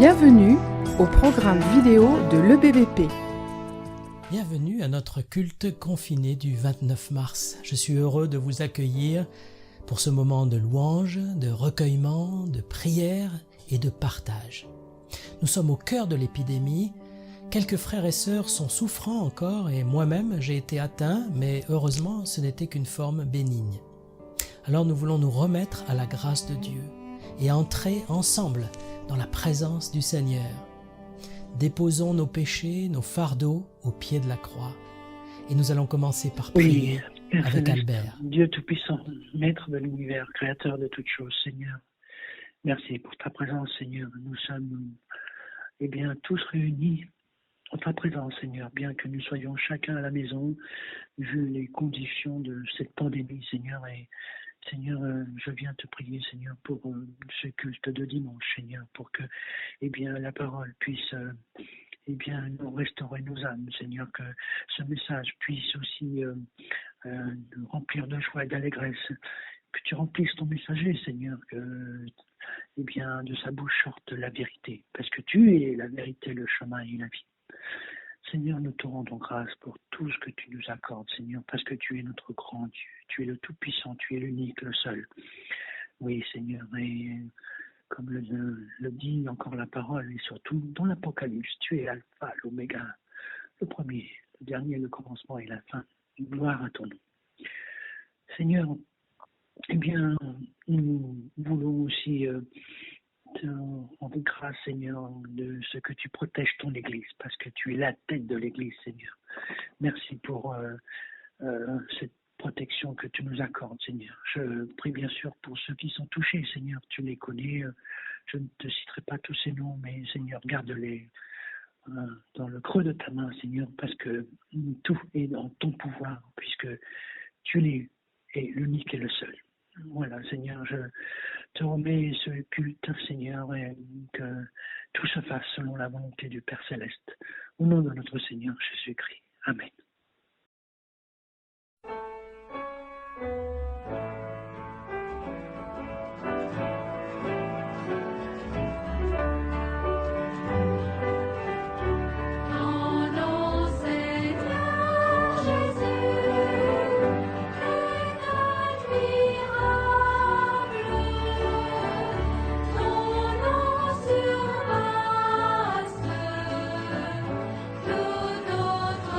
Bienvenue au programme vidéo de l'EBVP. Bienvenue à notre culte confiné du 29 mars. Je suis heureux de vous accueillir pour ce moment de louange, de recueillement, de prière et de partage. Nous sommes au cœur de l'épidémie. Quelques frères et sœurs sont souffrants encore et moi-même j'ai été atteint, mais heureusement ce n'était qu'une forme bénigne. Alors nous voulons nous remettre à la grâce de Dieu et entrer ensemble dans la présence du Seigneur. Déposons nos péchés, nos fardeaux au pied de la croix. Et nous allons commencer par prier avec Albert. Dieu Tout-Puissant, Maître de l'univers, Créateur de toutes choses, Seigneur. Merci pour ta présence, Seigneur. Nous sommes tous réunis en ta présence, Seigneur, bien que nous soyons chacun à la maison, vu les conditions de cette pandémie, Seigneur. Et Seigneur, je viens te prier, Seigneur, pour ce culte de dimanche, Seigneur, pour que la parole puisse nous restaurer nos âmes, Seigneur, que ce message puisse aussi nous remplir de joie et d'allégresse, que tu remplisses ton messager, Seigneur, que de sa bouche sorte la vérité, parce que tu es la vérité, le chemin et la vie. Seigneur, nous te rendons grâce pour tout ce que tu nous accordes, Seigneur, parce que tu es notre grand Dieu, tu es le Tout-Puissant, tu es l'unique, le seul. Oui, Seigneur, et comme le dit encore la parole, et surtout dans l'Apocalypse, tu es l'alpha, l'oméga, le premier, le dernier, le commencement et la fin. Gloire à ton nom. Seigneur, nous voulons aussi te rendre grâce, Seigneur, de ce que tu protèges ton Église, parce que tu es la tête de l'Église, Seigneur. Merci pour cette protection que tu nous accordes, Seigneur. Je prie bien sûr pour ceux qui sont touchés, Seigneur. Tu les connais. Je ne te citerai pas tous ces noms, mais Seigneur, garde-les dans le creux de ta main, Seigneur, parce que tout est dans ton pouvoir, puisque tu es l'unique et le seul. Voilà, Seigneur, je te remets ce culte, Seigneur, et que tout se fasse selon la volonté du Père Céleste. Au nom de notre Seigneur Jésus-Christ. Amen. Tout autre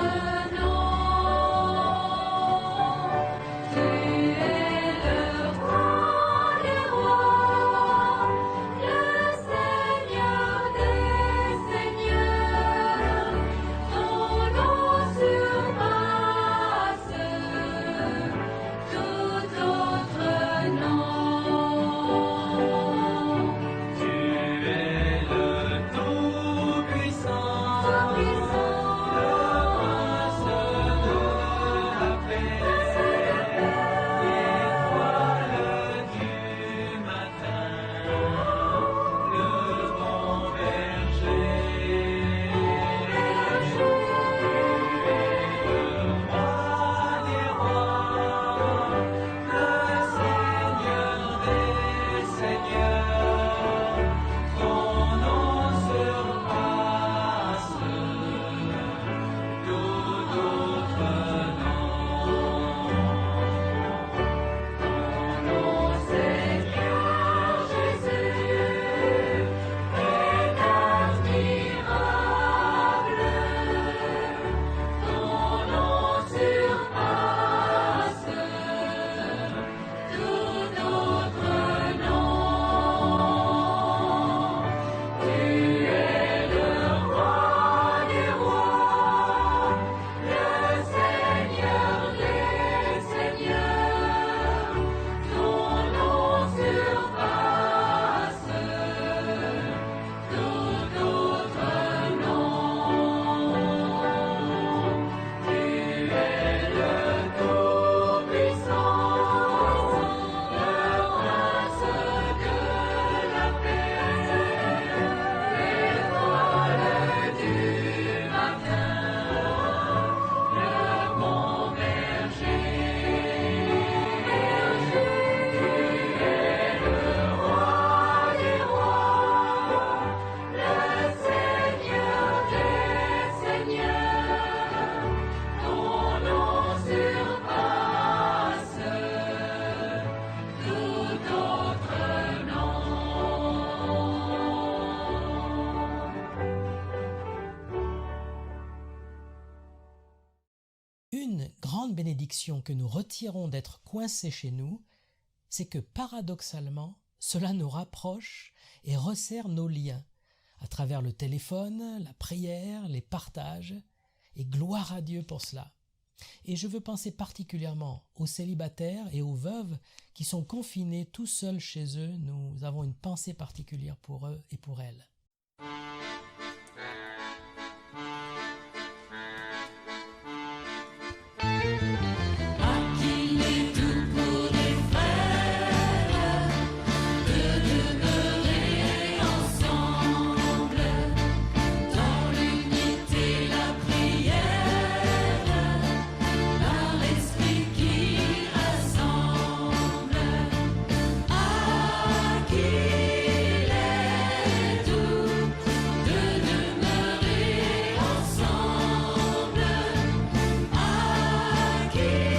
grande bénédiction que nous retirons d'être coincés chez nous, c'est que paradoxalement, cela nous rapproche et resserre nos liens à travers le téléphone, la prière, les partages, et gloire à Dieu pour cela. Et je veux penser particulièrement aux célibataires et aux veuves qui sont confinés tout seuls chez eux. Nous avons une pensée particulière pour eux et pour elles. Qui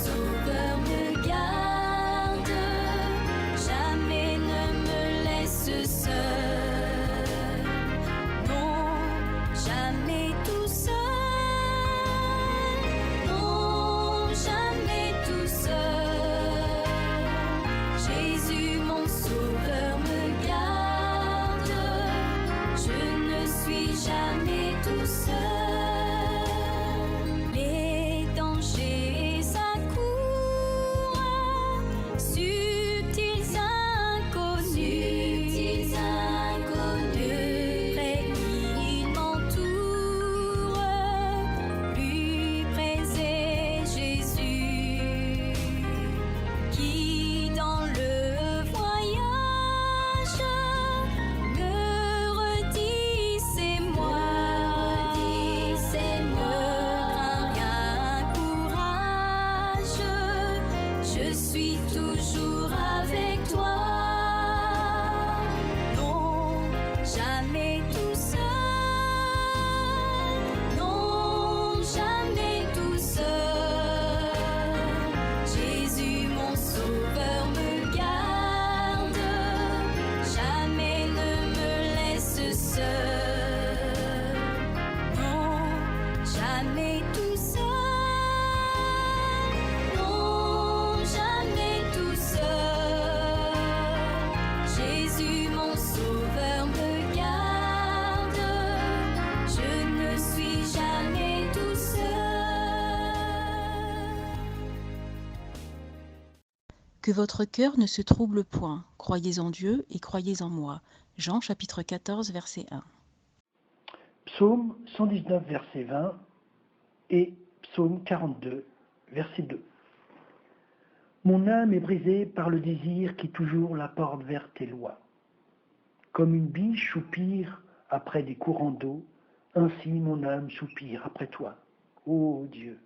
Sauveur me garde, jamais ne me laisse seul. Non, jamais tout seul. Non, jamais tout seul. Jésus, mon sauveur, me garde. Je ne suis jamais tout seul. Les dangers accourent, subtils inconnus, près qui m'entourent, plus près est Jésus, qui dans le voyage me redit c'est moi, rien courage, je suis toujours avec toi. Non, jamais tout seul. Non, jamais tout seul. Jésus, mon sauveur, me garde. Jamais ne me laisse seul. Non, jamais tout seul. Non, jamais tout seul. Jésus, mon sauveur, me garde. Je ne suis jamais tout seul. Que votre cœur ne se trouble point. Croyez en Dieu et croyez en moi. Jean chapitre 14, verset 1. Psaume 119, verset 20 et Psaume 42, verset 2. Mon âme est brisée par le désir qui toujours la porte vers tes lois. Comme une biche soupire après des courants d'eau, ainsi mon âme soupire après toi, ô Dieu.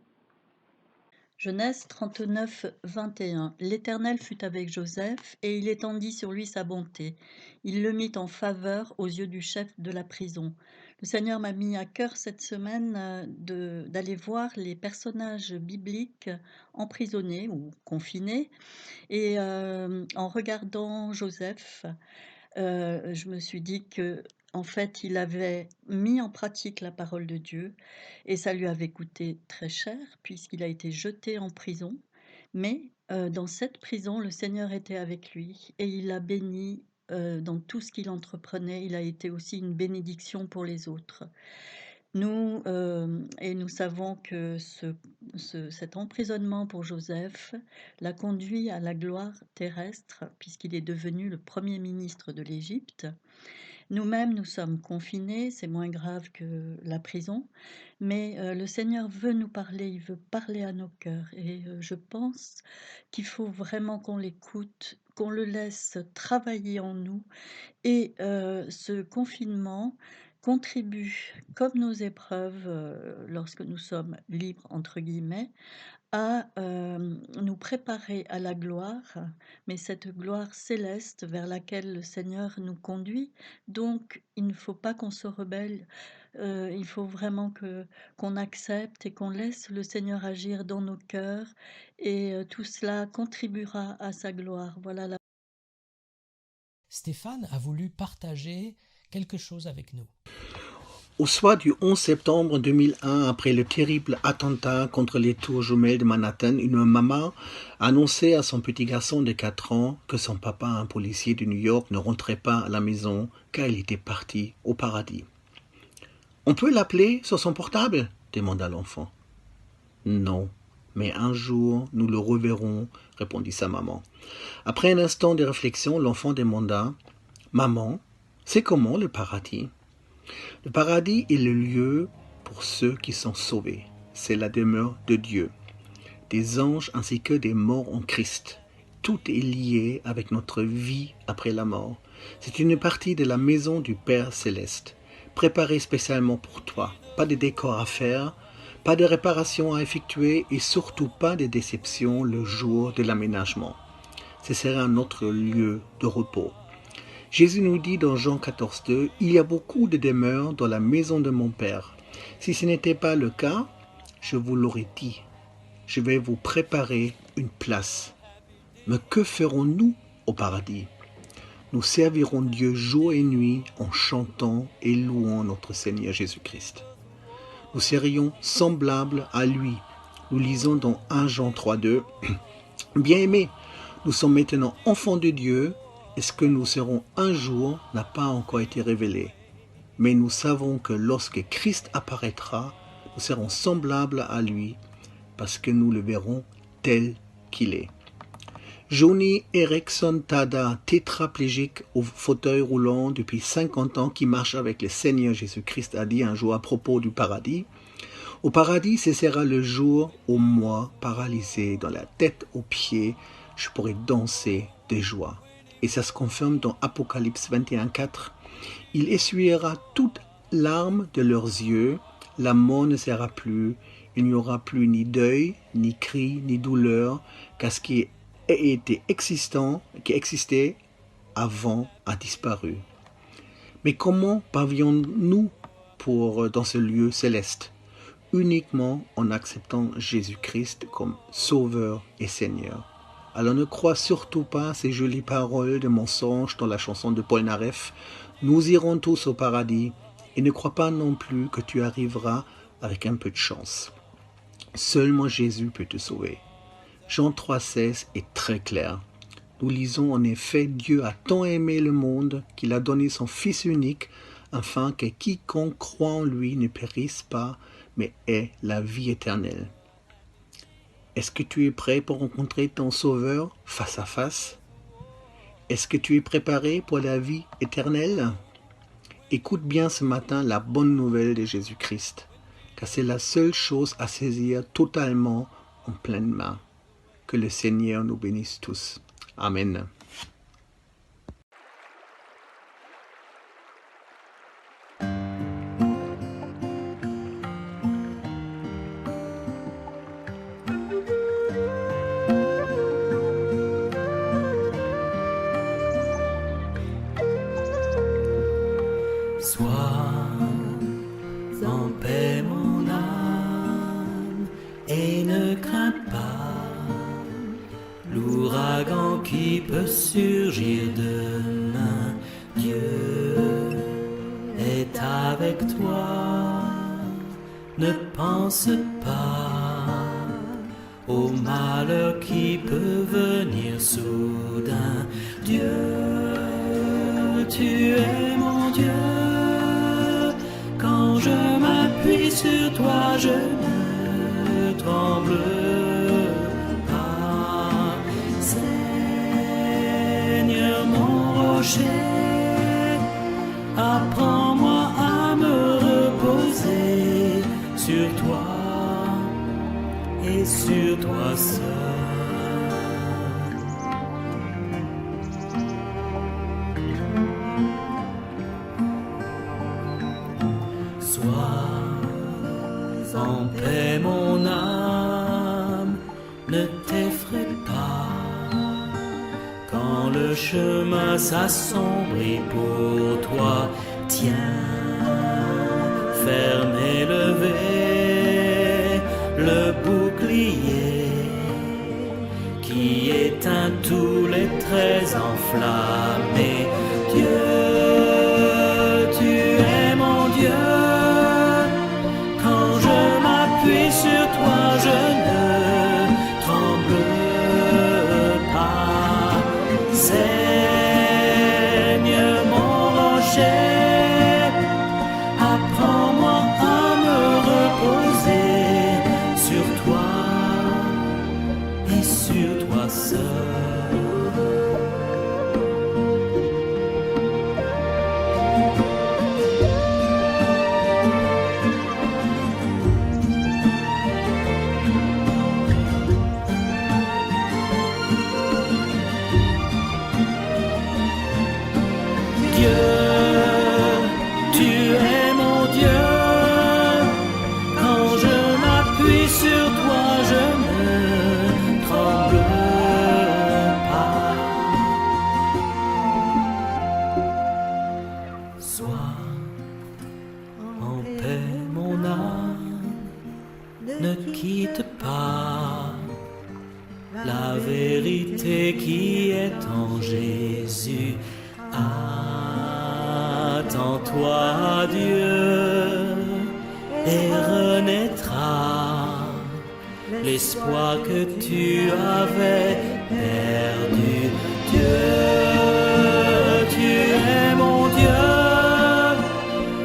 Genèse 39, 21. L'Éternel fut avec Joseph, et il étendit sur lui sa bonté. Il le mit en faveur aux yeux du chef de la prison. Le Seigneur m'a mis à cœur cette semaine d'aller voir les personnages bibliques emprisonnés ou confinés. Et en regardant Joseph, je me suis dit que en fait, il avait mis en pratique la parole de Dieu et ça lui avait coûté très cher puisqu'il a été jeté en prison. Mais dans cette prison, le Seigneur était avec lui et il l'a béni dans tout ce qu'il entreprenait. Il a été aussi une bénédiction pour les autres. Nous savons que cet emprisonnement pour Joseph l'a conduit à la gloire terrestre puisqu'il est devenu le premier ministre de l'Égypte. Nous-mêmes, nous sommes confinés, c'est moins grave que la prison, mais le Seigneur veut nous parler, il veut parler à nos cœurs. Et je pense qu'il faut vraiment qu'on l'écoute, qu'on le laisse travailler en nous. Et ce confinement contribue, comme nos épreuves, lorsque nous sommes libres, entre guillemets, à nous préparer à la gloire, mais cette gloire céleste vers laquelle le Seigneur nous conduit. Donc, il ne faut pas qu'on se rebelle, il faut vraiment qu'on accepte et qu'on laisse le Seigneur agir dans nos cœurs, et tout cela contribuera à sa gloire. Voilà la... Stéphane a voulu partager quelque chose avec nous. Au soir du 11 septembre 2001, après le terrible attentat contre les tours jumelles de Manhattan, une maman a annoncé à son petit garçon de 4 ans que son papa, un policier de New York, ne rentrait pas à la maison car il était parti au paradis. « On peut l'appeler sur son portable ?» demanda l'enfant. « Non, mais un jour nous le reverrons, » répondit sa maman. Après un instant de réflexion, l'enfant demanda « Maman, c'est comment le paradis ?» Le paradis est le lieu pour ceux qui sont sauvés. C'est la demeure de Dieu, des anges ainsi que des morts en Christ. Tout est lié avec notre vie après la mort. C'est une partie de la maison du Père Céleste, préparée spécialement pour toi. Pas de décor à faire, pas de réparation à effectuer et surtout pas de déception le jour de l'aménagement. Ce sera notre lieu de repos. Jésus nous dit dans Jean 14,2 « Il y a beaucoup de demeures dans la maison de mon Père. Si ce n'était pas le cas, je vous l'aurais dit. je vais vous préparer une place. Mais que ferons-nous au paradis? Nous servirons Dieu jour et nuit en chantant et louant notre Seigneur Jésus-Christ. Nous serions semblables à lui. Nous lisons dans 1 Jean 3,2 « Bien-aimés, nous sommes maintenant enfants de Dieu, et ce que nous serons un jour n'a pas encore été révélé. Mais nous savons que lorsque Christ apparaîtra, nous serons semblables à lui, parce que nous le verrons tel qu'il est. » Joni Eareckson Tada, tétraplégique au fauteuil roulant depuis 50 ans, qui marche avec le Seigneur Jésus-Christ, a dit un jour à propos du paradis: « Au paradis, ce sera le jour où moi, paralysé dans la tête aux pieds, je pourrai danser de joie. » Et ça se confirme dans Apocalypse 21,4. « Il essuiera toute larme de leurs yeux, la mort ne sera plus, il n'y aura plus ni deuil, ni cri, ni douleur, car ce qui existait avant a disparu. » Mais comment parvions-nous dans ce lieu céleste? Uniquement en acceptant Jésus-Christ comme Sauveur et Seigneur. Alors ne crois surtout pas ces jolies paroles de mensonge dans la chanson de Paul Naref. Nous irons tous au paradis, et ne crois pas non plus que tu arriveras avec un peu de chance. Seulement Jésus peut te sauver. Jean 3,16 est très clair. Nous lisons en effet: Dieu a tant aimé le monde qu'il a donné son Fils unique, afin que quiconque croit en lui ne périsse pas, mais ait la vie éternelle. Est-ce que tu es prêt pour rencontrer ton Sauveur face à face? Est-ce que tu es préparé pour la vie éternelle? Écoute bien ce matin la bonne nouvelle de Jésus-Christ, car c'est la seule chose à saisir totalement en pleine main. Que le Seigneur nous bénisse tous. Amen. Sois en paix mon âme et ne crains pas l'ouragan qui peut surgir demain. Dieu est avec toi, ne pense pas au malheur qui peut venir soudain. Dieu, tu es mon Dieu, quand je m'appuie sur toi, je ne tremble pas. Seigneur mon rocher, apprends-moi à me reposer sur toi et sur toi seul. Sois en paix mon âme, ne t'effraie pas quand le chemin s'assombrit pour toi. Tiens, ferme et levé le bouclier qui éteint tous les traits enflammés. Dieu, tu es mon Dieu, quand je m'appuie sur toi, je ne tremble pas. Seigneur mon rocher, apprends-moi à me reposer sur toi et sur toi seul. Dieu, tu es mon Dieu, quand je m'appuie sur toi, je ne tremble la vérité qui est en Jésus. Attends-toi, Dieu, et renaîtra l'espoir que tu avais perdu. Dieu, tu es mon Dieu.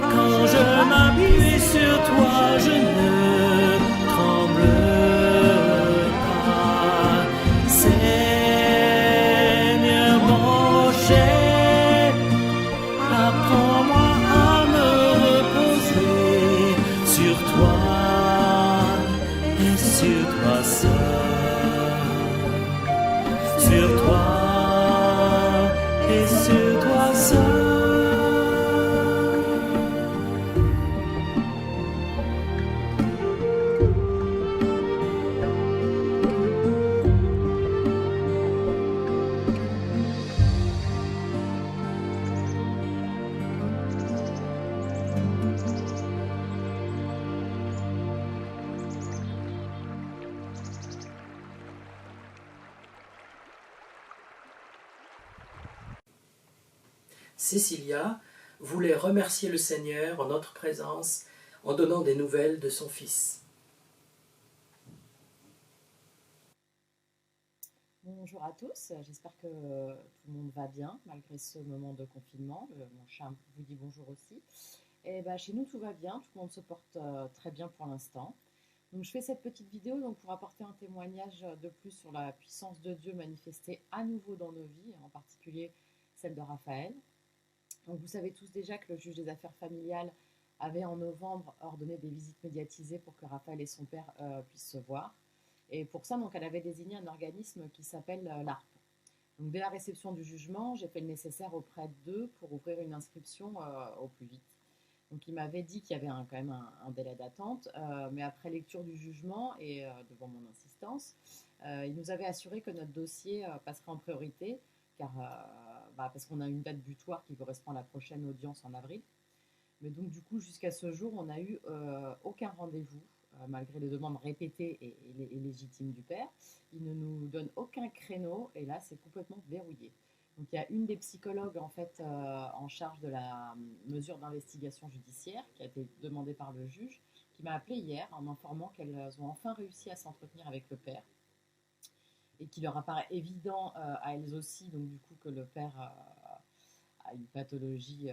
Quand je m'appuie sur toi, je ne tremble pas. Seigneur mon rocher, apprends-moi à me reposer sur toi et sur toi seul. Sur toi et sur toi seul. Cécilia voulait remercier le Seigneur en notre présence en donnant des nouvelles de son fils. Bonjour à tous, j'espère que tout le monde va bien malgré ce moment de confinement. Mon chat vous dit bonjour aussi. Et chez nous tout va bien, tout le monde se porte très bien pour l'instant. Donc je fais cette petite vidéo pour apporter un témoignage de plus sur la puissance de Dieu manifestée à nouveau dans nos vies, en particulier celle de Raphaël. Donc vous savez tous déjà que le juge des affaires familiales avait en novembre ordonné des visites médiatisées pour que Raphaël et son père puissent se voir. Et pour ça, donc, elle avait désigné un organisme qui s'appelle l'ARP. Donc dès la réception du jugement, j'ai fait le nécessaire auprès d'eux pour ouvrir une inscription au plus vite. Donc il m'avait dit qu'il y avait quand même un délai d'attente, mais après lecture du jugement et devant mon insistance, il nous avait assuré que notre dossier passerait en priorité, parce qu'on a une date butoir qui correspond à la prochaine audience en avril. Mais donc du coup, jusqu'à ce jour, on n'a eu aucun rendez-vous, malgré les demandes répétées et légitimes du père. Il ne nous donne aucun créneau et là, c'est complètement verrouillé. Donc il y a une des psychologues en fait en charge de la mesure d'investigation judiciaire qui a été demandée par le juge, qui m'a appelé hier en m'informant qu'elles ont enfin réussi à s'entretenir avec le père et qu'il leur apparaît évident à elles aussi, donc du coup, que le père a une pathologie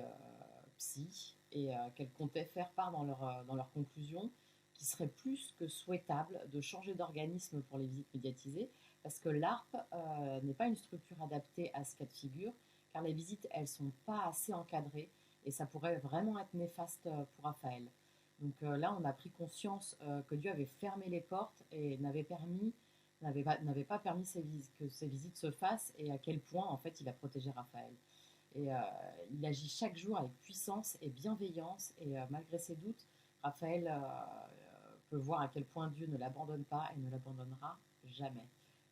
psy et qu'elles comptaient faire part dans leur conclusion qu'il serait plus que souhaitable de changer d'organisme pour les visites médiatisées, parce que l'ARP n'est pas une structure adaptée à ce cas de figure, car les visites, elles ne sont pas assez encadrées et ça pourrait vraiment être néfaste pour Raphaël. Donc là, on a pris conscience que Dieu avait fermé les portes et n'avait pas permis que ces visites se fassent, et à quel point en fait il a protégé Raphaël. Et il agit chaque jour avec puissance et bienveillance, et malgré ses doutes, Raphaël peut voir à quel point Dieu ne l'abandonne pas et ne l'abandonnera jamais.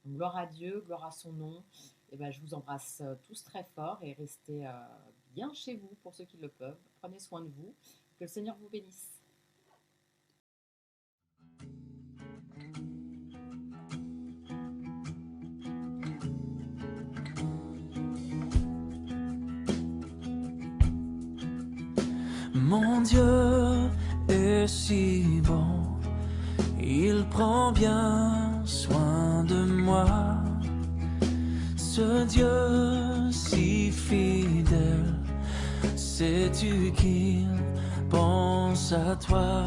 Donc gloire à Dieu, gloire à son nom. Et je vous embrasse tous très fort et restez bien chez vous pour ceux qui le peuvent. Prenez soin de vous, que le Seigneur vous bénisse. Mon Dieu est si bon, il prend bien soin de moi. Ce Dieu si fidèle, sais-tu qu'il pense à toi?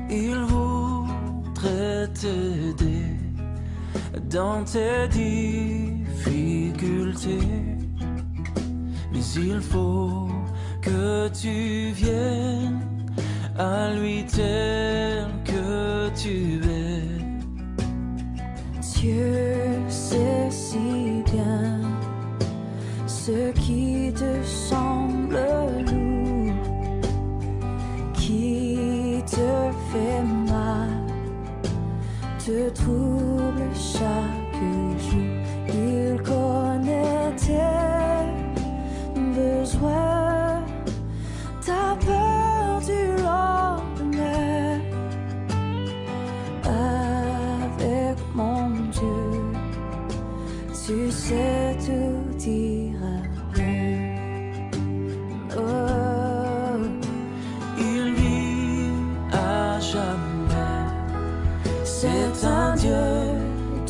Il voudrait t'aider dans tes difficultés, mais il faut que tu viennes à lui tel que tu es. Dieu sait si bien ce qui te semble lourd, qui te fait mal, te trouble chaque jour. Il connaît tes besoins, ta peur du lendemain. Avec mon Dieu, tu sais tout ira bien. Oh, Il vit à jamais. C'est un Dieu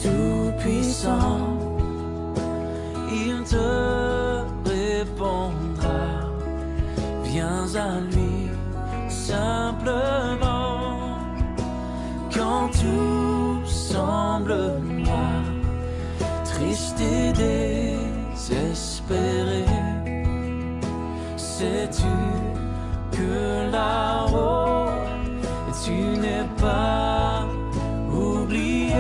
tout-puissant. Il te répondra. Viens à lui simplement. Quand tout semble noir, triste et désespéré, sais-tu que là-haut tu n'es pas oublié?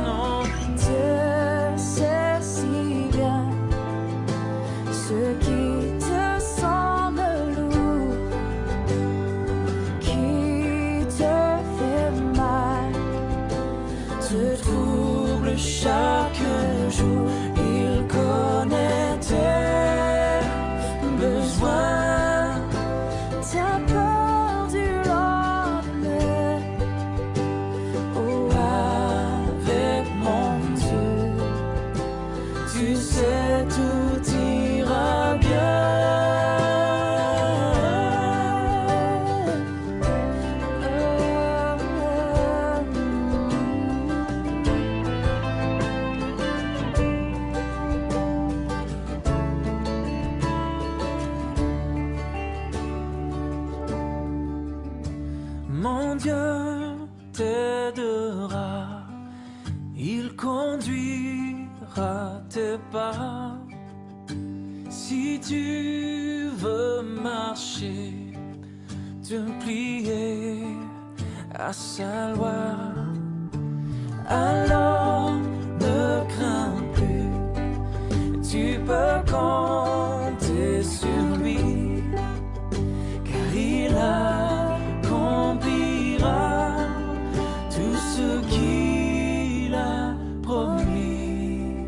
Non, Dieu sait si bien ce qui te semble lourd, qui te fait mal, te trouble chaque jour. Il connaît tes besoins, ta peur du lendemain. Oh, avec mon Dieu, tu sais tout ira bien. mon Dieu t'aidera, il conduira tes pas. Si tu veux marcher, te plier à sa loi, alors ne crains plus, tu peux compter sur lui, car il accomplira tout ce qu'il a promis.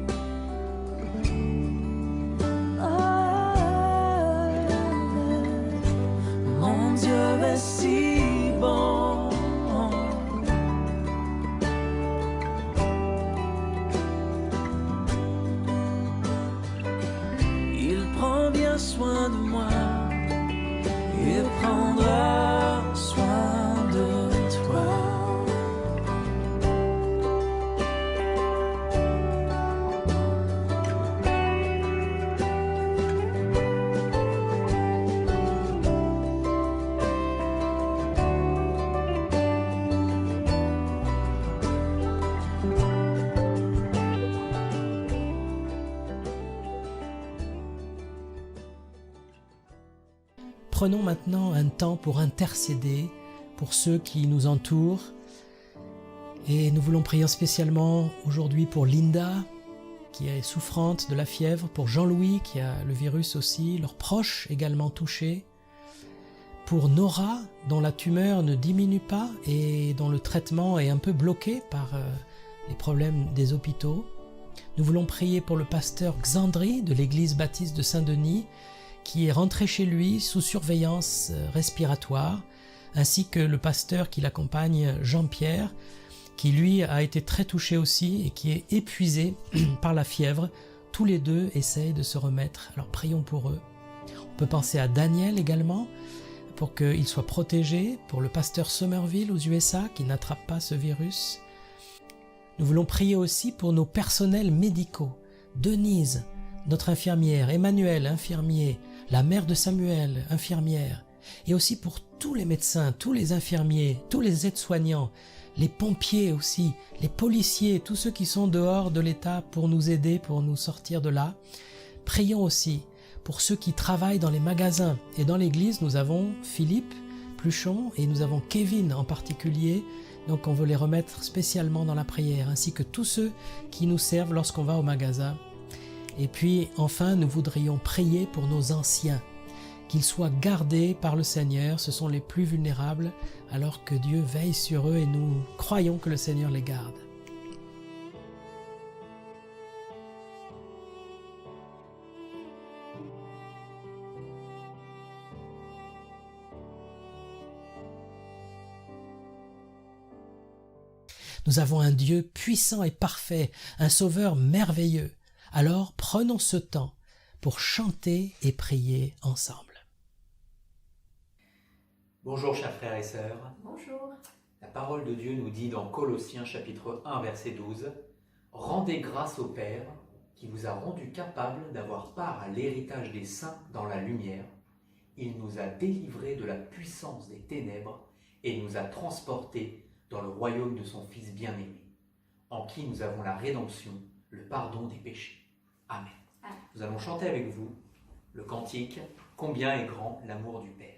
Mon Dieu est si bon. Il prend bien soin de moi et prendra soin de toi. Prenons maintenant un temps pour intercéder pour ceux qui nous entourent. Et nous voulons prier spécialement aujourd'hui pour Linda, qui est souffrante de la fièvre, pour Jean-Louis, qui a le virus aussi, leurs proches également touchés, pour Nora, dont la tumeur ne diminue pas et dont le traitement est un peu bloqué par les problèmes des hôpitaux. Nous voulons prier pour le pasteur Xandri de l'église baptiste de Saint-Denis, qui est rentré chez lui sous surveillance respiratoire, ainsi que le pasteur qui l'accompagne, Jean-Pierre, qui lui a été très touché aussi et qui est épuisé par la fièvre. Tous les deux essayent de se remettre, alors prions pour eux. On peut penser à Daniel également, pour qu'il soit protégé, pour le pasteur Somerville aux USA, qui n'attrape pas ce virus. Nous voulons prier aussi pour nos personnels médicaux, Denise, notre infirmière, Emmanuel, infirmier, la mère de Samuel, infirmière, et aussi pour tous les médecins, tous les infirmiers, tous les aides-soignants, les pompiers aussi, les policiers, tous ceux qui sont dehors de l'État pour nous aider, pour nous sortir de là. Prions aussi pour ceux qui travaillent dans les magasins. Et dans l'église, nous avons Philippe Pluchon et nous avons Kevin en particulier. Donc on veut les remettre spécialement dans la prière, ainsi que tous ceux qui nous servent lorsqu'on va au magasin. Et puis enfin, nous voudrions prier pour nos anciens, qu'ils soient gardés par le Seigneur. Ce sont les plus vulnérables, alors que Dieu veille sur eux et nous croyons que le Seigneur les garde. Nous avons un Dieu puissant et parfait, un Sauveur merveilleux. Alors prenons ce temps pour chanter et prier ensemble. Bonjour chers frères et sœurs. Bonjour. La parole de Dieu nous dit dans Colossiens chapitre 1 verset 12 « Rendez grâce au Père qui vous a rendu capable d'avoir part à l'héritage des saints dans la lumière. Il nous a délivrés de la puissance des ténèbres et nous a transportés dans le royaume de son Fils bien-aimé, en qui nous avons la rédemption, le pardon des péchés. Amen. Amen. Nous allons chanter avec vous le cantique « Combien est grand l'amour du Père ».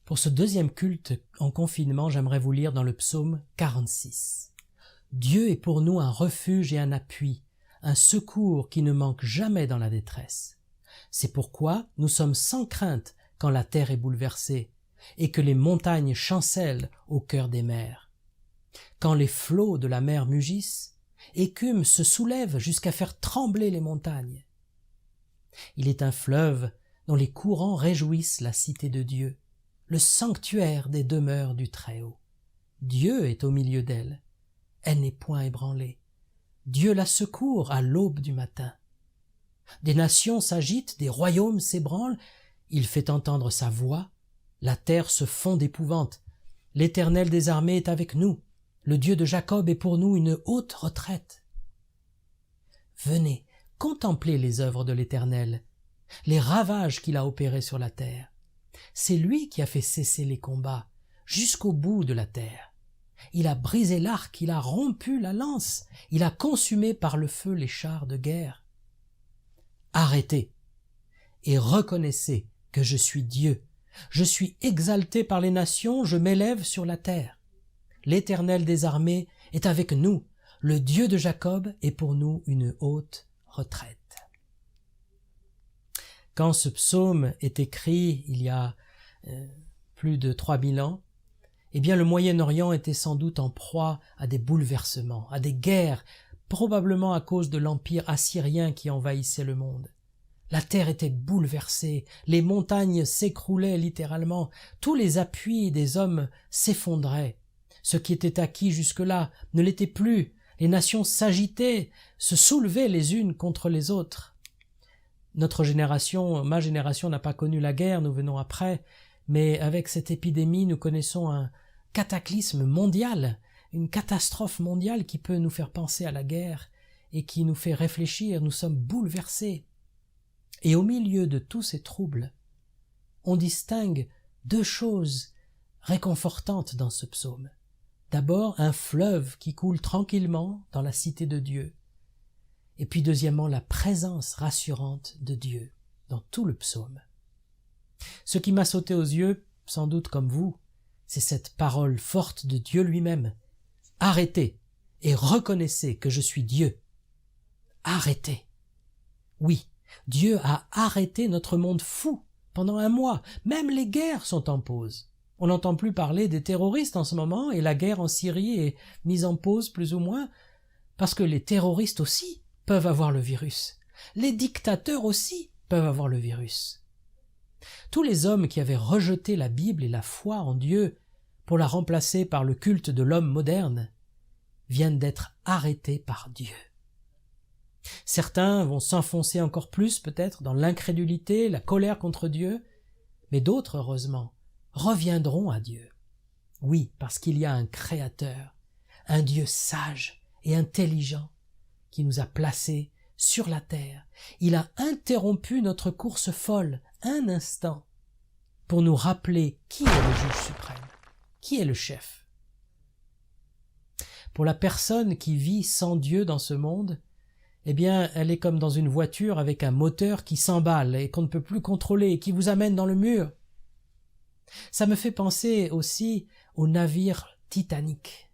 Pour ce deuxième culte en confinement, j'aimerais vous lire dans le psaume 46. Dieu est pour nous un refuge et un appui, un secours qui ne manque jamais dans la détresse. C'est pourquoi nous sommes sans crainte quand la terre est bouleversée et que les montagnes chancellent au cœur des mers. Quand les flots de la mer mugissent, écume se soulève jusqu'à faire trembler les montagnes. Il est un fleuve dont les courants réjouissent la cité de Dieu, le sanctuaire des demeures du Très-Haut. Dieu est au milieu d'elle. Elle n'est point ébranlée. Dieu la secourt à l'aube du matin. Des nations s'agitent, des royaumes s'ébranlent. Il fait entendre sa voix. La terre se fond d'épouvante. L'Éternel des armées est avec nous. Le Dieu de Jacob est pour nous une haute retraite. Venez, contemplez les œuvres de l'Éternel, les ravages qu'il a opérés sur la terre. C'est lui qui a fait cesser les combats jusqu'au bout de la terre. Il a brisé l'arc, il a rompu la lance, il a consumé par le feu les chars de guerre. Arrêtez et reconnaissez que je suis Dieu. Je suis exalté par les nations, je m'élève sur la terre. L'Éternel des armées est avec nous. Le Dieu de Jacob est pour nous une haute retraite. Quand ce psaume est écrit il y a plus de 3000 ans, eh bien le Moyen-Orient était sans doute en proie à des bouleversements, à des guerres, probablement à cause de l'empire assyrien qui envahissait le monde. La terre était bouleversée, les montagnes s'écroulaient littéralement, tous les appuis des hommes s'effondraient. Ce qui était acquis jusque-là ne l'était plus, Les nations s'agitaient, se soulevaient les unes contre les autres. Notre génération, ma génération n'a pas connu la guerre, nous venons après, mais avec cette épidémie, nous connaissons un cataclysme mondial, une catastrophe mondiale qui peut nous faire penser à la guerre et qui nous fait réfléchir, nous sommes bouleversés. Et au milieu de tous ces troubles, on distingue deux choses réconfortantes dans ce psaume. D'abord, un fleuve qui coule tranquillement dans la cité de Dieu. Et puis deuxièmement, la présence rassurante de Dieu dans tout le psaume. Ce qui m'a sauté aux yeux, sans doute comme vous, c'est cette parole forte de Dieu lui-même. Arrêtez et reconnaissez que je suis Dieu. Arrêtez. Oui, Dieu a arrêté notre monde fou pendant un mois. Même les guerres sont en pause. On n'entend plus parler des terroristes en ce moment et la guerre en Syrie est mise en pause plus ou moins parce que les terroristes aussi peuvent avoir le virus. Les dictateurs aussi peuvent avoir le virus. Tous les hommes qui avaient rejeté la Bible et la foi en Dieu pour la remplacer par le culte de l'homme moderne viennent d'être arrêtés par Dieu. Certains vont s'enfoncer encore plus peut-être dans l'incrédulité, la colère contre Dieu, mais d'autres, heureusement, reviendront à Dieu. Oui, parce qu'il y a un Créateur, un Dieu sage et intelligent qui nous a placés sur la terre. Il a interrompu notre course folle un instant pour nous rappeler qui est le juge suprême, qui est le chef. Pour la personne qui vit sans Dieu dans ce monde, eh bien, elle est comme dans une voiture avec un moteur qui s'emballe et qu'on ne peut plus contrôler et qui vous amène dans le mur. Ça me fait penser aussi au navire Titanic.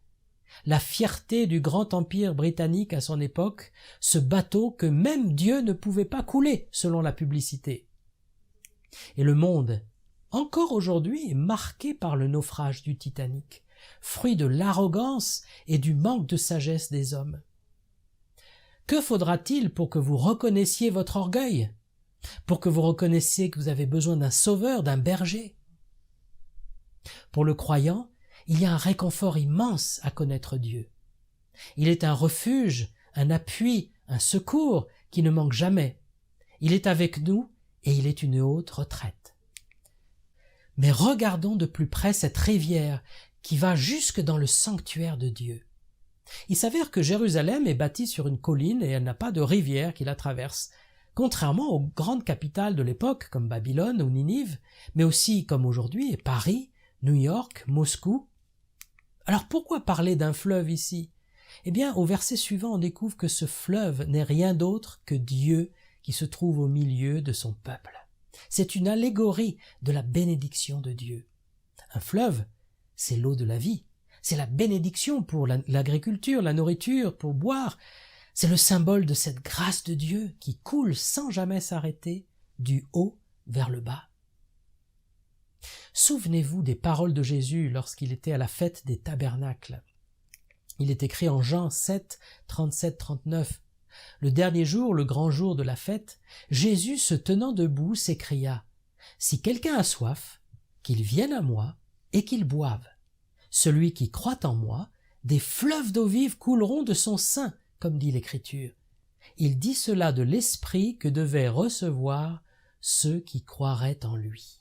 La fierté du grand empire britannique à son époque, ce bateau que même Dieu ne pouvait pas couler, selon la publicité. Et le monde, encore aujourd'hui, est marqué par le naufrage du Titanic, fruit de l'arrogance et du manque de sagesse des hommes. Que faudra-t-il pour que vous reconnaissiez votre orgueil, pour que vous reconnaissiez que vous avez besoin d'un sauveur, d'un berger? Pour le croyant, il y a un réconfort immense à connaître Dieu. Il est un refuge, un appui, un secours qui ne manque jamais. Il est avec nous et il est une haute retraite. Mais regardons de plus près cette rivière qui va jusque dans le sanctuaire de Dieu. Il s'avère que Jérusalem est bâtie sur une colline et elle n'a pas de rivière qui la traverse, contrairement aux grandes capitales de l'époque comme Babylone ou Ninive, mais aussi comme aujourd'hui Paris, New York, Moscou. Alors pourquoi parler d'un fleuve ici? Eh bien, au verset suivant, on découvre que ce fleuve n'est rien d'autre que Dieu qui se trouve au milieu de son peuple. C'est une allégorie de la bénédiction de Dieu. Un fleuve, c'est l'eau de la vie. C'est la bénédiction pour l'agriculture, la nourriture, pour boire. C'est le symbole de cette grâce de Dieu qui coule sans jamais s'arrêter du haut vers le bas. Souvenez-vous des paroles de Jésus lorsqu'il était à la fête des tabernacles. Il est écrit en Jean 7, 37-39. Le dernier jour, le grand jour de la fête, Jésus, se tenant debout, s'écria « Si quelqu'un a soif, qu'il vienne à moi et qu'il boive. Celui qui croit en moi, des fleuves d'eau vive couleront de son sein, comme dit l'Écriture. Il dit cela de l'Esprit que devaient recevoir ceux qui croiraient en lui. »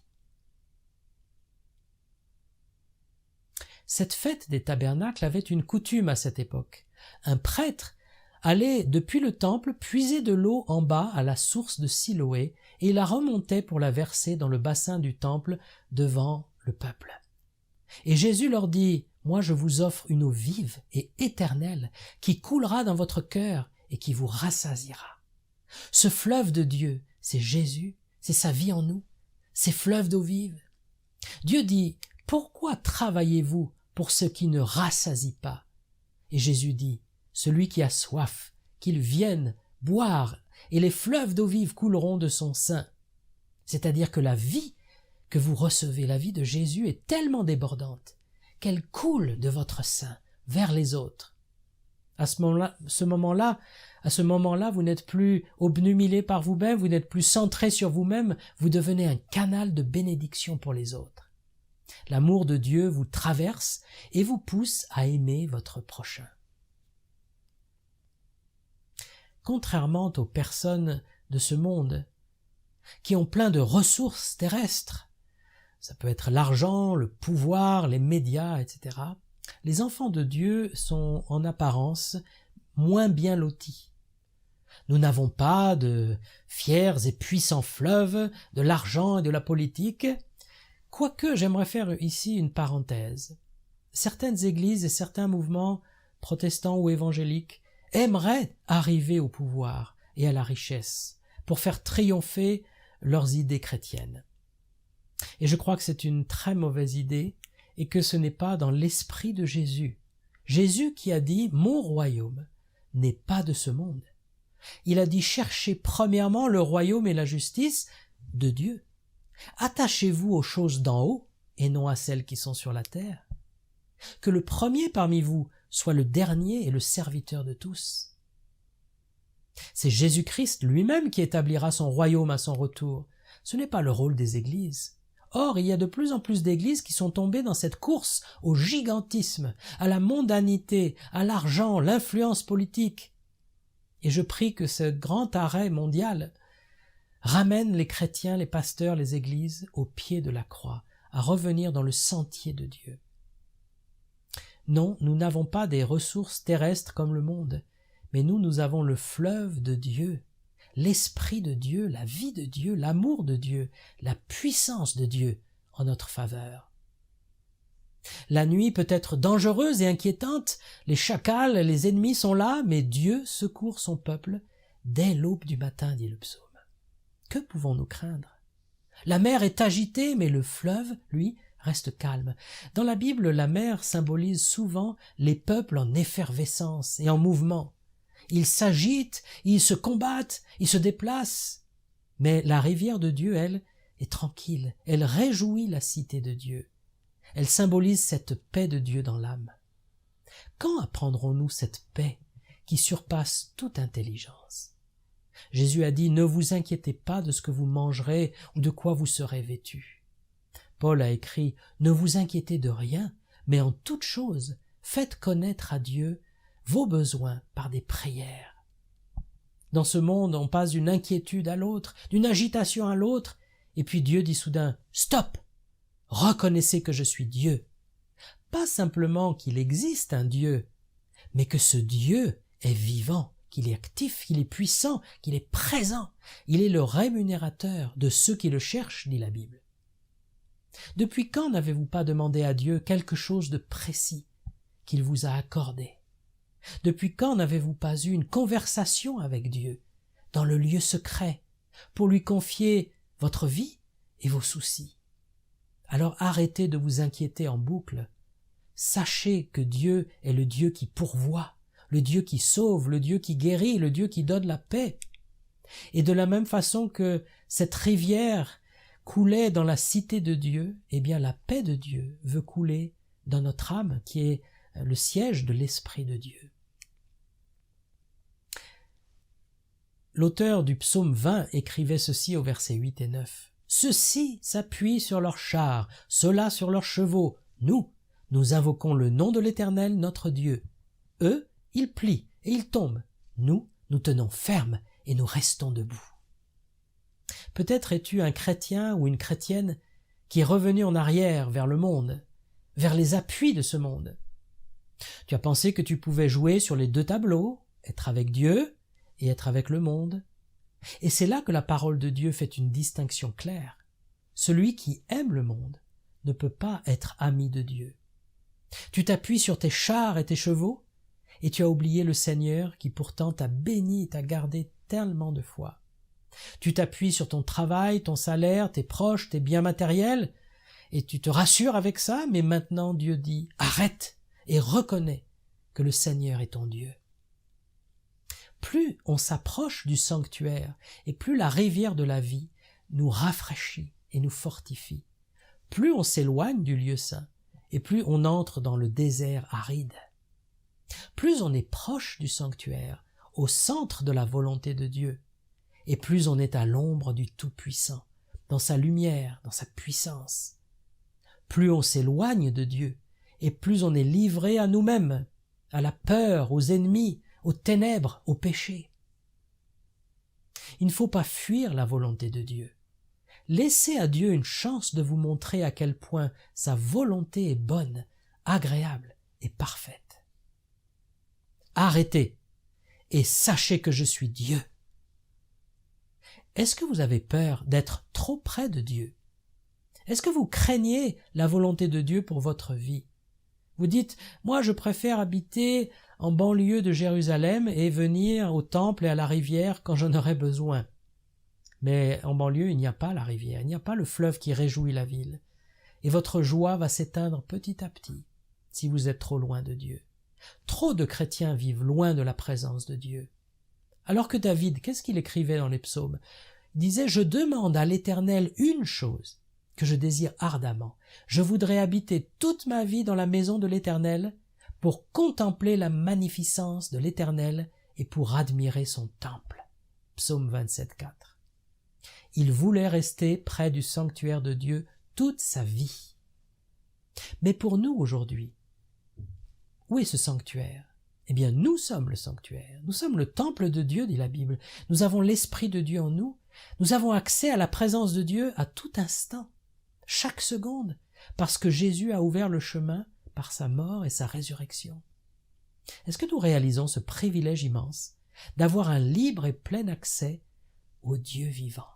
Cette fête des tabernacles avait une coutume à cette époque. Un prêtre allait depuis le temple puiser de l'eau en bas à la source de Siloé et il la remontait pour la verser dans le bassin du temple devant le peuple. Et Jésus leur dit « Moi je vous offre une eau vive et éternelle qui coulera dans votre cœur et qui vous rassasiera. » Ce fleuve de Dieu, c'est Jésus, c'est sa vie en nous, ces fleuves d'eau vive. Dieu dit « Pourquoi travaillez-vous pour ce qui ne rassasie pas ?» Et Jésus dit « Celui qui a soif, qu'il vienne boire, et les fleuves d'eau vive couleront de son sein. » C'est-à-dire que la vie que vous recevez, la vie de Jésus, est tellement débordante qu'elle coule de votre sein vers les autres. À ce moment-là, vous n'êtes plus obnubilé par vous-même, vous n'êtes plus centré sur vous-même, vous devenez un canal de bénédiction pour les autres. L'amour de Dieu vous traverse et vous pousse à aimer votre prochain. contrairement aux personnes de ce monde, qui ont plein de ressources terrestres. Ça peut être l'argent, le pouvoir, les médias, etc. Les enfants de Dieu sont en apparence moins bien lotis. Nous n'avons pas de fiers et puissants fleuves, de l'argent et de la politique, quoique j'aimerais faire ici une parenthèse. Certaines églises et certains mouvements protestants ou évangéliques aimeraient arriver au pouvoir et à la richesse pour faire triompher leurs idées chrétiennes. Et je crois que c'est une très mauvaise idée et que ce n'est pas dans l'esprit de Jésus. Jésus qui a dit « Mon royaume n'est pas de ce monde ». Il a dit « Cherchez premièrement le royaume et la justice de Dieu. Attachez-vous aux choses d'en haut et non à celles qui sont sur la terre. Que le premier parmi vous soit le dernier et le serviteur de tous. » C'est Jésus-Christ lui-même qui établira son royaume à son retour. Ce n'est pas le rôle des églises. Or, il y a de plus en plus d'églises qui sont tombées dans cette course au gigantisme, à la mondanité, à l'argent, l'influence politique. Et je prie que ce grand arrêt mondial ramène les chrétiens, les pasteurs, les églises au pied de la croix, à revenir dans le sentier de Dieu. Non, nous n'avons pas des ressources terrestres comme le monde, mais nous avons le fleuve de Dieu, l'esprit de Dieu, la vie de Dieu, l'amour de Dieu, la puissance de Dieu en notre faveur. La nuit peut être dangereuse et inquiétante, les chacals, les ennemis sont là, mais Dieu secourt son peuple dès l'aube du matin, dit le psaume. Que pouvons-nous craindre? La mer est agitée, mais le fleuve, lui, reste calme. Dans la Bible, la mer symbolise souvent les peuples en effervescence et en mouvement. Ils s'agitent, ils se combattent, ils se déplacent. Mais la rivière de Dieu, elle, est tranquille. Elle réjouit la cité de Dieu. Elle symbolise cette paix de Dieu dans l'âme. Quand apprendrons-nous cette paix qui surpasse toute intelligence? Jésus a dit « Ne vous inquiétez pas de ce que vous mangerez ou de quoi vous serez vêtus. » Paul a écrit « Ne vous inquiétez de rien, mais en toute chose, faites connaître à Dieu vos besoins par des prières. » Dans ce monde, on passe d'une inquiétude à l'autre, d'une agitation à l'autre, et puis Dieu dit soudain « Stop! Reconnaissez que je suis Dieu. » Pas simplement qu'il existe un Dieu, mais que ce Dieu est vivant, qu'il est actif, qu'il est puissant, qu'il est présent. Il est le rémunérateur de ceux qui le cherchent, dit la Bible. Depuis quand n'avez-vous pas demandé à Dieu quelque chose de précis qu'il vous a accordé? Depuis quand n'avez-vous pas eu une conversation avec Dieu, dans le lieu secret, pour lui confier votre vie et vos soucis? Alors arrêtez de vous inquiéter en boucle. Sachez que Dieu est le Dieu qui pourvoit, le Dieu qui sauve, le Dieu qui guérit, le Dieu qui donne la paix. Et de la même façon que cette rivière coulait dans la cité de Dieu, eh bien la paix de Dieu veut couler dans notre âme, qui est le siège de l'Esprit de Dieu. L'auteur du psaume 20 écrivait ceci au verset 8 et 9. « Ceux-ci s'appuient sur leurs chars, ceux-là sur leurs chevaux. Nous invoquons le nom de l'Éternel, notre Dieu. Eux, ils plient et ils tombent. Nous tenons ferme et nous restons debout. » Peut-être es-tu un chrétien ou une chrétienne qui est revenu en arrière vers le monde, vers les appuis de ce monde. Tu as pensé que tu pouvais jouer sur les deux tableaux, être avec Dieu et être avec le monde. Et c'est là que la parole de Dieu fait une distinction claire. Celui qui aime le monde ne peut pas être ami de Dieu. Tu t'appuies sur tes chars et tes chevaux, et tu as oublié le Seigneur qui pourtant t'a béni et t'a gardé tellement de fois. Tu t'appuies sur ton travail, ton salaire, tes proches, tes biens matériels, et tu te rassures avec ça, mais maintenant Dieu dit « Arrête et reconnais que le Seigneur est ton Dieu. » Plus on s'approche du sanctuaire, et plus la rivière de la vie nous rafraîchit et nous fortifie. Plus on s'éloigne du lieu saint, et plus on entre dans le désert aride. Plus on est proche du sanctuaire, au centre de la volonté de Dieu, et plus on est à l'ombre du Tout-Puissant, dans sa lumière, dans sa puissance. Plus on s'éloigne de Dieu, et plus on est livré à nous-mêmes, à la peur, aux ennemis, aux ténèbres, au péché. Il ne faut pas fuir la volonté de Dieu. Laissez à Dieu une chance de vous montrer à quel point sa volonté est bonne, agréable et parfaite. Arrêtez et sachez que je suis Dieu. Est-ce que vous avez peur d'être trop près de Dieu? Est-ce que vous craignez la volonté de Dieu pour votre vie? Vous dites, moi je préfère habiter en banlieue de Jérusalem et venir au temple et à la rivière quand j'en aurai besoin. Mais en banlieue, il n'y a pas la rivière, il n'y a pas le fleuve qui réjouit la ville. Et votre joie va s'éteindre petit à petit si vous êtes trop loin de Dieu. Trop de chrétiens vivent loin de la présence de Dieu. Alors que David, qu'est-ce qu'il écrivait dans les psaumes? Il disait, « Je demande à l'Éternel une chose que je désire ardemment. Je voudrais habiter toute ma vie dans la maison de l'Éternel pour contempler la magnificence de l'Éternel et pour admirer son temple. » Psaume 27, 4. Il voulait rester près du sanctuaire de Dieu toute sa vie. Mais pour nous aujourd'hui, où est ce sanctuaire? Eh bien, nous sommes le sanctuaire. Nous sommes le temple de Dieu, dit la Bible. Nous avons l'Esprit de Dieu en nous. Nous avons accès à la présence de Dieu à tout instant, chaque seconde, parce que Jésus a ouvert le chemin par sa mort et sa résurrection. Est-ce que nous réalisons ce privilège immense d'avoir un libre et plein accès au Dieu vivant?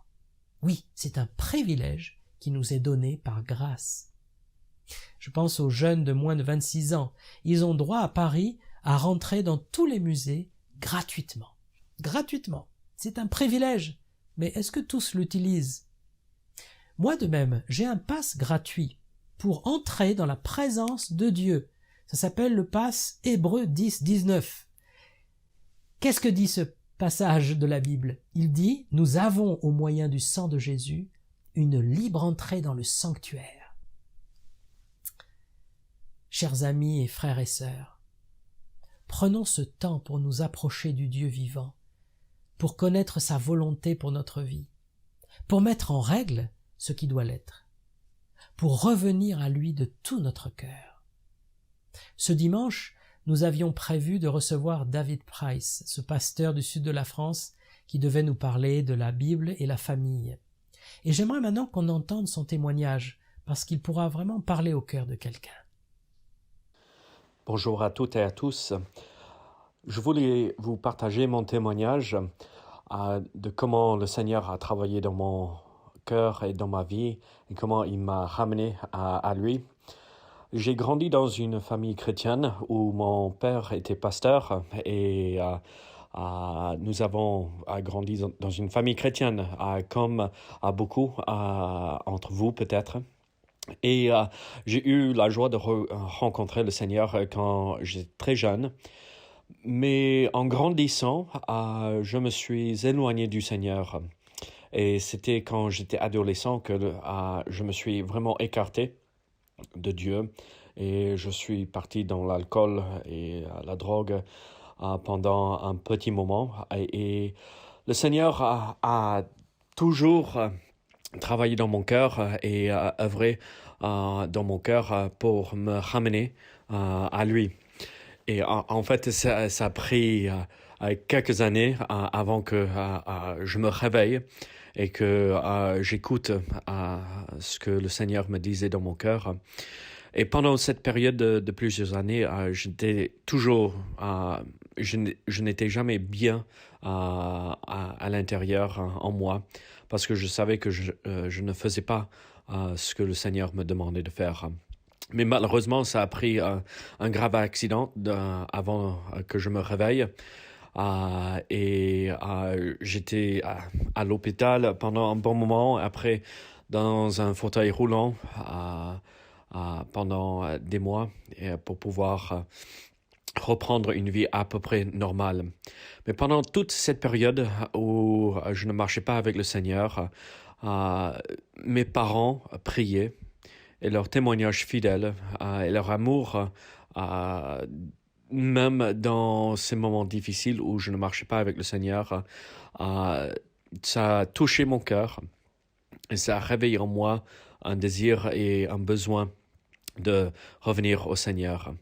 Oui, c'est un privilège qui nous est donné par grâce. Je pense aux jeunes de moins de 26 ans. Ils ont droit à Paris à rentrer dans tous les musées gratuitement. Gratuitement. C'est un privilège. Mais est-ce que tous l'utilisent? Moi de même, j'ai un pass gratuit pour entrer dans la présence de Dieu. Ça s'appelle le pass Hébreux 10, 19. Qu'est-ce que dit ce passage de la Bible? Il dit « Nous avons, au moyen du sang de Jésus, une libre entrée dans le sanctuaire. » Chers amis et frères et sœurs, prenons ce temps pour nous approcher du Dieu vivant, pour connaître sa volonté pour notre vie, pour mettre en règle ce qui doit l'être, pour revenir à lui de tout notre cœur. Ce dimanche, nous avions prévu de recevoir David Price, ce pasteur du sud de la France qui devait nous parler de la Bible et la famille. Et j'aimerais maintenant qu'on entende son témoignage, parce qu'il pourra vraiment parler au cœur de quelqu'un. Bonjour à toutes et à tous. Je voulais vous partager mon témoignage de comment le Seigneur a travaillé dans mon cœur et dans ma vie et comment il m'a ramené à lui. J'ai grandi dans une famille chrétienne où mon père était pasteur et nous avons grandi dans une famille chrétienne comme beaucoup entre vous peut-être. Et j'ai eu la joie de rencontrer le Seigneur quand j'étais très jeune. Mais en grandissant, je me suis éloigné du Seigneur. Et c'était quand j'étais adolescent que je me suis vraiment écarté de Dieu. Et je suis parti dans l'alcool et la drogue pendant un petit moment. Et le Seigneur a toujours travaillé dans mon cœur et œuvré dans mon cœur pour me ramener à lui. Et en fait, ça a pris quelques années avant que je me réveille et que j'écoute ce que le Seigneur me disait dans mon cœur. Et pendant cette période de plusieurs années, j'étais toujours, je n'étais jamais bien à l'intérieur en moi, parce que je savais que je ne faisais pas ce que le Seigneur me demandait de faire. Mais malheureusement, ça a pris un grave accident avant que je me réveille. Et j'étais à l'hôpital pendant un bon moment, après dans un fauteuil roulant pendant des mois pour pouvoir reprendre une vie à peu près normale. Mais pendant toute cette période où je ne marchais pas avec le Seigneur, mes parents priaient et leur témoignage fidèle et leur amour, même dans ces moments difficiles où je ne marchais pas avec le Seigneur, ça a touché mon cœur et ça a réveillé en moi un désir et un besoin de revenir au Seigneur.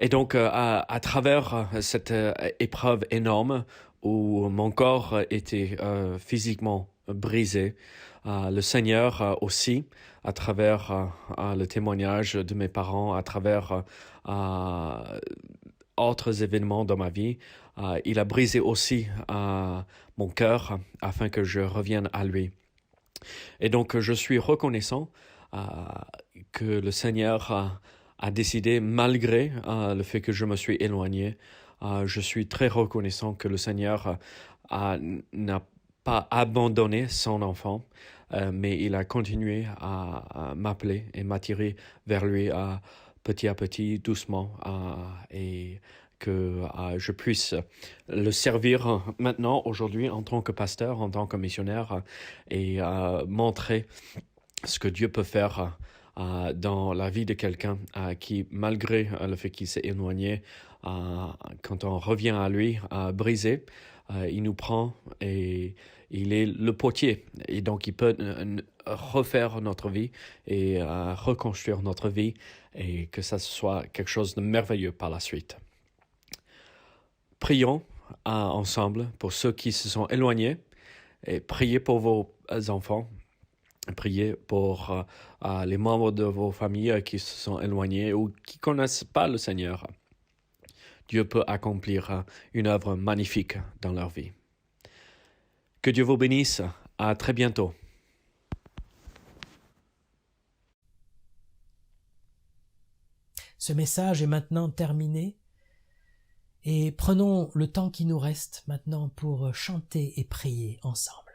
Et donc, à travers cette épreuve énorme où mon corps était physiquement brisé, le Seigneur aussi, à travers le témoignage de mes parents, à travers autres événements dans ma vie, il a brisé aussi mon cœur afin que je revienne à lui. Et donc, je suis reconnaissant que le Seigneur a décidé, malgré le fait que je me suis éloigné, je suis très reconnaissant que le Seigneur n'a pas abandonné son enfant, mais il a continué à m'appeler et m'attirer vers lui petit à petit, doucement, et que je puisse le servir maintenant, aujourd'hui, en tant que pasteur, en tant que missionnaire, et montrer ce que Dieu peut faire dans la vie de quelqu'un qui, malgré le fait qu'il s'est éloigné, quand on revient à lui, brisé, il nous prend et il est le potier. Et donc, il peut refaire notre vie et reconstruire notre vie et que ça soit quelque chose de merveilleux par la suite. Prions ensemble pour ceux qui se sont éloignés et priez pour vos enfants. Priez pour les membres de vos familles qui se sont éloignés ou qui ne connaissent pas le Seigneur. Dieu peut accomplir une œuvre magnifique dans leur vie. Que Dieu vous bénisse. À très bientôt. Ce message est maintenant terminé et prenons le temps qui nous reste maintenant pour chanter et prier ensemble.